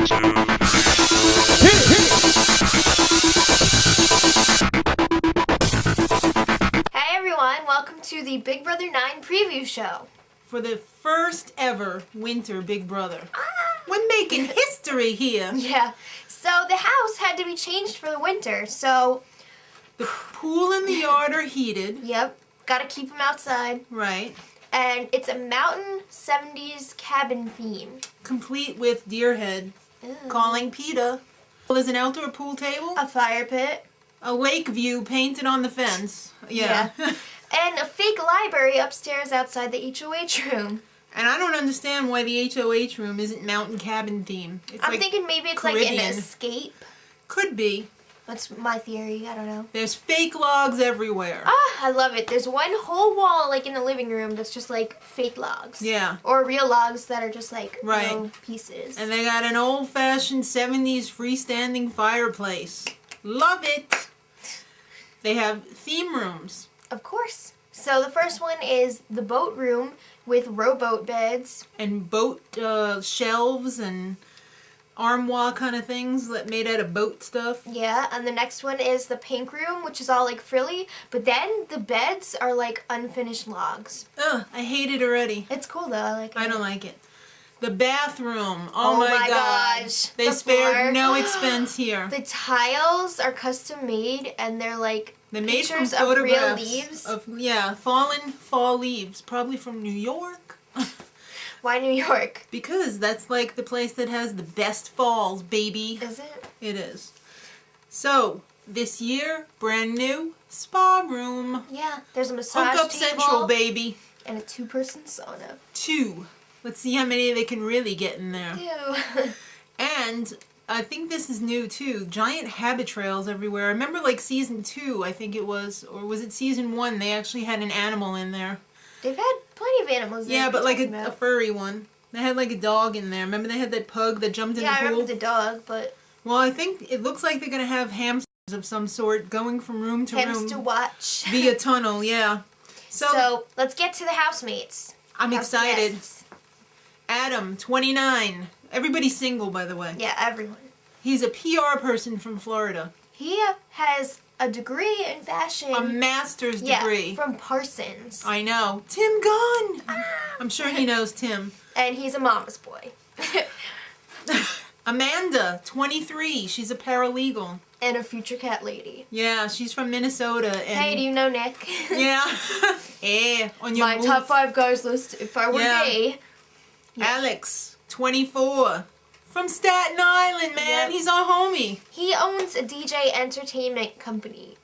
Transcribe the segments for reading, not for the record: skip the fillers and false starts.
Hey everyone, welcome to the Big Brother 9 preview show. For the first ever winter Big Brother. We're making history here. Yeah, so the house had to be changed for the winter, so... The pool and the yard are heated. Yep, gotta keep them outside. Right. And it's a mountain 70s cabin theme. Complete with deer head. Ew. Calling PETA. There's an outdoor pool table. A fire pit. A lake view painted on the fence. Yeah. And a fake library upstairs outside the HOH room. And I don't understand why the HOH room isn't mountain cabin theme. It's I'm like thinking maybe it's Caribbean. like an escape. Could be. That's my theory, I don't know. There's fake logs everywhere. I love it. There's one whole wall like in the living room that's just like fake logs. Yeah. Or real logs that are just like Right. no pieces. And they got an old-fashioned 70s freestanding fireplace. Love it! They have theme rooms. Of course. So the first one is the boat room with rowboat beds. And boat shelves and armoire kind of things that made out of boat stuff. Yeah, and the next one is the pink room, which is all like frilly, but then the beds are like unfinished logs. Ugh, I hate it already. It's cool though, I like it. I don't like it. The bathroom. Oh, Oh my my God. gosh. They The spared floor. no expense here. The tiles are custom made and they're like They made from pictures of real photographs leaves. of fallen fall leaves, probably from New York. Why New York? Because that's like the place that has the best falls, baby. Is it? It is. So, this year, brand new spa room. Yeah, there's a massage Hook up table central, baby. and a 2-person sauna. 2. Let's see how many they can really get in there. Ew. And I think this is new too. Giant habitrails everywhere. I remember like season 2, I think it was, or was it season 1? They actually had an animal in there. They've had plenty of animals there. Yeah, but like a about. furry one. They had like a dog in there. Remember they had that pug that jumped in Yeah, the I pool? remember the dog, but... Well, I think it looks like they're going to have hamsters of some sort going from room to Hamster room. watch. Via tunnel, yeah. So, let's get to the housemates. I'm excited. Houseguests. Adam, 29. Everybody's single, by the way. Yeah, everyone. He's a PR person from Florida. He has a degree in fashion. A master's degree. Yeah, from Parsons. I know. Tim Gunn! I'm sure he knows Tim. And he's a mama's boy. Amanda, 23. She's a paralegal. And a future cat lady. Yeah, she's from Minnesota. And Hey, do you know Nick? yeah. On your My move. top 5 guys list if I were gay. Yeah. Alex, 24. From Staten Island, man. Yep. He's our homie. He owns a DJ entertainment company.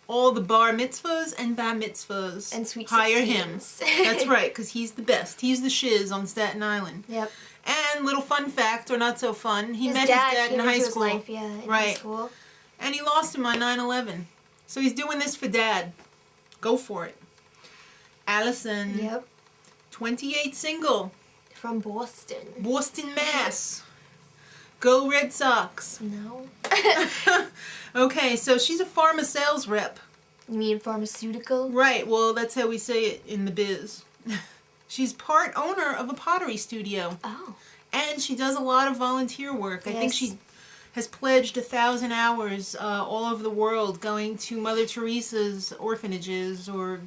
All the bar mitzvahs and bar mitzvahs. And sweet hire 16s. him. That's right, because he's the best. He's the shiz on Staten Island. Yep. And little fun fact, or not so fun, he His met dad his dad came in high into his school. life, yeah, in high Right. school. And he lost him on 9/11. So he's doing this for dad. Go for it. Allison. Yep. 28 single. From Boston. Boston, Mass. Go Red Sox. No. Okay, so she's a pharma sales rep. You mean Pharmaceutical? Right, well, that's how we say it in the biz. She's part owner of a pottery studio. Oh. And she does a lot of volunteer work. I think Yes. she has pledged 1,000 hours all over the world going to Mother Teresa's orphanages or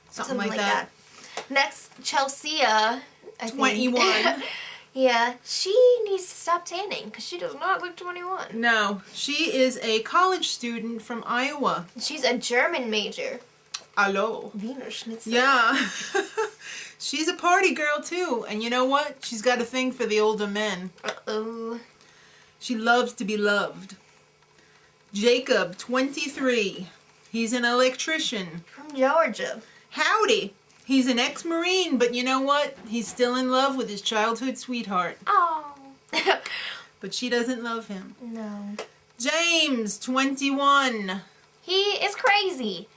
something like that. Next, Chelsia. I 21. Think. Yeah, she needs to stop tanning because she does not look 21. No, she is a college student from Iowa. She's a German major. Hello. Wiener Schnitzel. Yeah. She's a party girl too. And you know what? She's got a thing for the older men. Uh-oh. She loves to be loved. Jacob, 23. He's an electrician. From Georgia. Howdy. He's an ex-Marine, but you know what? He's still in love with his childhood sweetheart. Oh. But she doesn't love him. No. James, 21. He is crazy.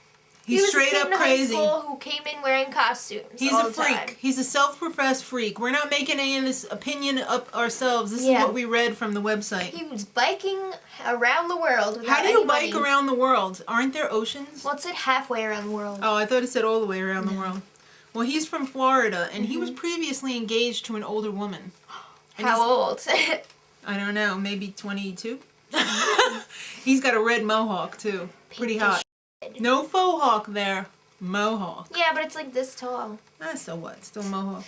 He's he was straight a kid up in crazy. High school who came in wearing costumes. He's all a the freak. time. He's a self-professed freak. We're not making any of this opinion up ourselves. This Yeah. is what we read from the website. He was biking around the world without How do you anybody. bike around the world? Aren't there oceans? Well, it said halfway around the world. Oh, I thought it said all the way around the world. Well, he's from Florida, and he was Mm-hmm. previously engaged to an older woman. And How old? I don't know, maybe 22? He's got a red mohawk, too. Pretty hot. No faux hawk there. Mohawk. Yeah, but it's like this tall. So what? Still mohawk.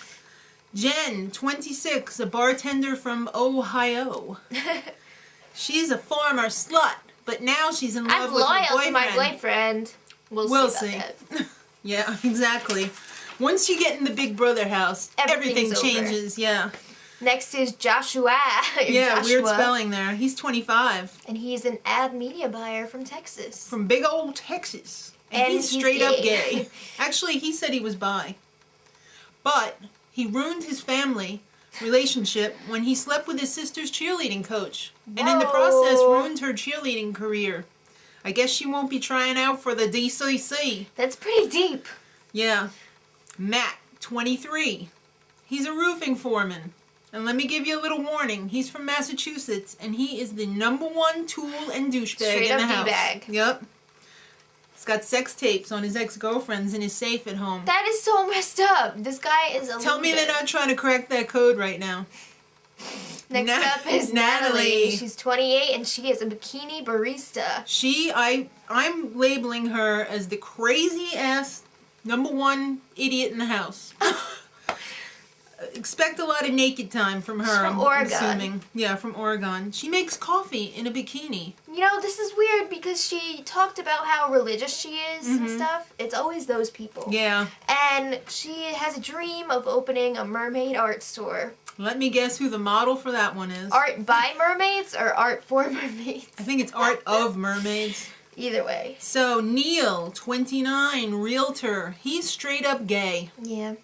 Jen, 26, a bartender from Ohio. She's a former slut, but now she's in love with her boyfriend. I'm loyal to my boyfriend. We'll see. Yeah, exactly. Once you get in the Big Brother house, everything changes. Yeah. Next is Joshua. Yeah, weird spelling there. He's 25. And he's an ad media buyer from Texas. From big old Texas. And he's straight up gay. Actually, he said he was bi. But he ruined his family relationship when he slept with his sister's cheerleading coach. Whoa. And in the process ruined her cheerleading career. I guess she won't be trying out for the DCC. That's pretty deep. Yeah. Matt, 23. He's a roofing foreman. And let me give you a little warning. He's from Massachusetts, and he is the #1 tool and douchebag in the house. D-bag. Yep. He's got sex tapes on his ex-girlfriends in his safe at home. That is so messed up. This guy is a Tell me they're not trying to crack that code right now. Next up is Natalie. She's 28 and she is a bikini barista. I'm labeling her as the crazy ass #1 idiot in the house. Expect a lot of naked time from her. She's from Oregon. Assuming. Yeah, from Oregon. She makes coffee in a bikini. You know, this is weird because she talked about how religious she is and stuff. It's always those people. Yeah. And she has a dream of opening a mermaid art store. Let me guess who the model for that one is. Art by mermaids or art for mermaids? I think it's art of mermaids. Either way. So, Neil, 29, realtor. He's straight up gay. Yeah.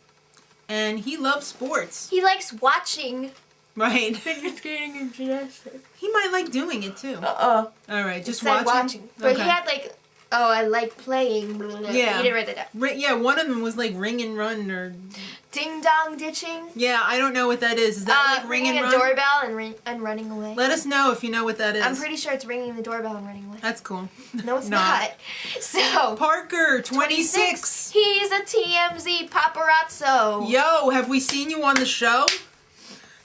And he loves sports. He likes watching. Right. Figure skating and gymnastics. He might like doing it too. All right, just watching. But he had like, I like playing. Blah, blah, blah. Yeah. He didn't write that down. Yeah, one of them was like ring and run or... Ding dong ditching. Yeah, I don't know what that is. Is that like ring and run? Ringing a doorbell and running away. Let us know if you know what that is. I'm pretty sure it's ringing the doorbell and running away. That's cool. No, it's not. So Parker, 26. He's a TMZ paparazzo. Yo, have we seen you on the show?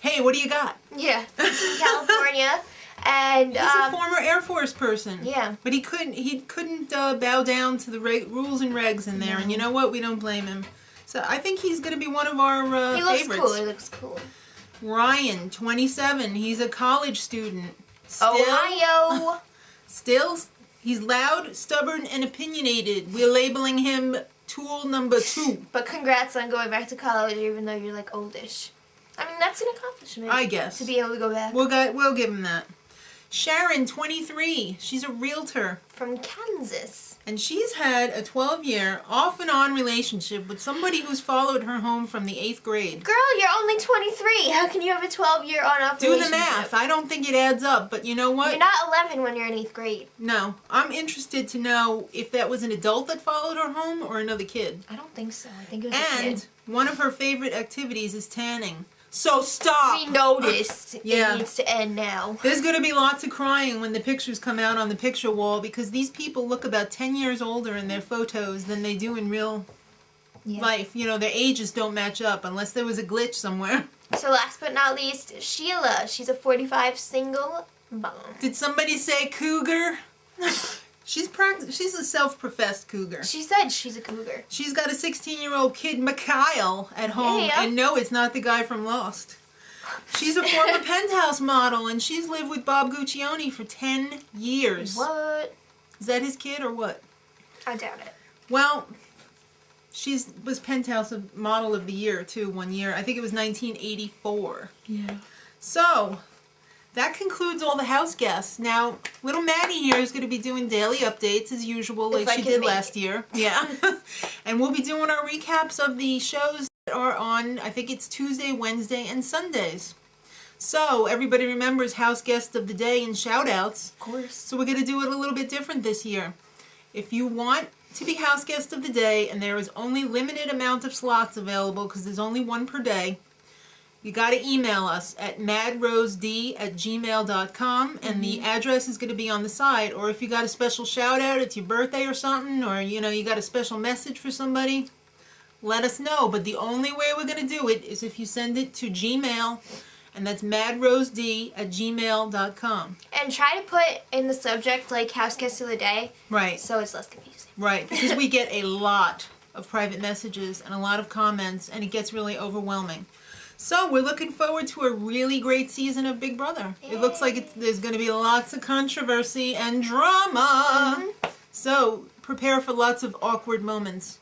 Hey, what do you got? Yeah, he's in California. And he's a former Air Force person. Yeah. But he couldn't bow down to the rules and regs in there. And you know what? We don't blame him. So I think he's going to be one of our favorites. He looks cool. He looks cool. Ryan, 27. He's a college student. Ohio. Still, he's loud, stubborn, and opinionated. We're labeling him tool #2. But congrats on going back to college, even though you're like oldish. I mean, that's an accomplishment. I guess. To be able to go back. We'll give him that. Sharon, 23. She's a realtor. From Kansas. And she's had a 12-year off-and-on relationship with somebody who's followed her home from the 8th grade. Girl, you're only 23. How can you have a 12-year on-off relationship? Do the math. I don't think it adds up, but you know what? You're not 11 when you're in 8th grade. No. I'm interested to know if that was an adult that followed her home or another kid. I don't think so. I think it was a kid. And one of her favorite activities is tanning. So stop! We noticed. Yeah. It needs to end now. There's going to be lots of crying when the pictures come out on the picture wall because these people look about 10 years older in their photos than they do in real life. You know, their ages don't match up unless there was a glitch somewhere. So last but not least, Sheila. She's a 45 single mom. Did somebody say cougar? She's a self-professed cougar. She said she's a cougar. She's got a 16-year-old kid, Mikhail, at home. Yeah. And no, it's not the guy from Lost. She's a former Penthouse model, and she's lived with Bob Guccione for 10 years. What? Is that his kid or what? I doubt it. Well, she was Penthouse Model of the Year, too, one year. I think it was 1984. Yeah. So... that concludes all the house guests. Now, little Maddie here is going to be doing daily updates as usual, like she did last year. Yeah. And we'll be doing our recaps of the shows that are on, I think it's Tuesday, Wednesday, and Sundays. So, everybody remembers house guest of the day and shout-outs. Of course. So we're going to do it a little bit different this year. If you want to be house guest of the day, and there is only limited amount of slots available because there's only one per day, you got to email us at madrosed@gmail.com, and the address is going to be on the side. Or if you got a special shout out, it's your birthday or something, or you got a special message for somebody, let us know. But the only way we're going to do it is if you send it to Gmail, And that's madrosed@gmail.com. And try to put in the subject like house guest of the day. Right. So it's less confusing. Right, because we get a lot of private messages and a lot of comments, and it gets really overwhelming. So we're looking forward to a really great season of Big Brother. Yay. It looks like there's going to be lots of controversy and drama. Mm-hmm. So prepare for lots of awkward moments.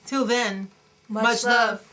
Till then, much love.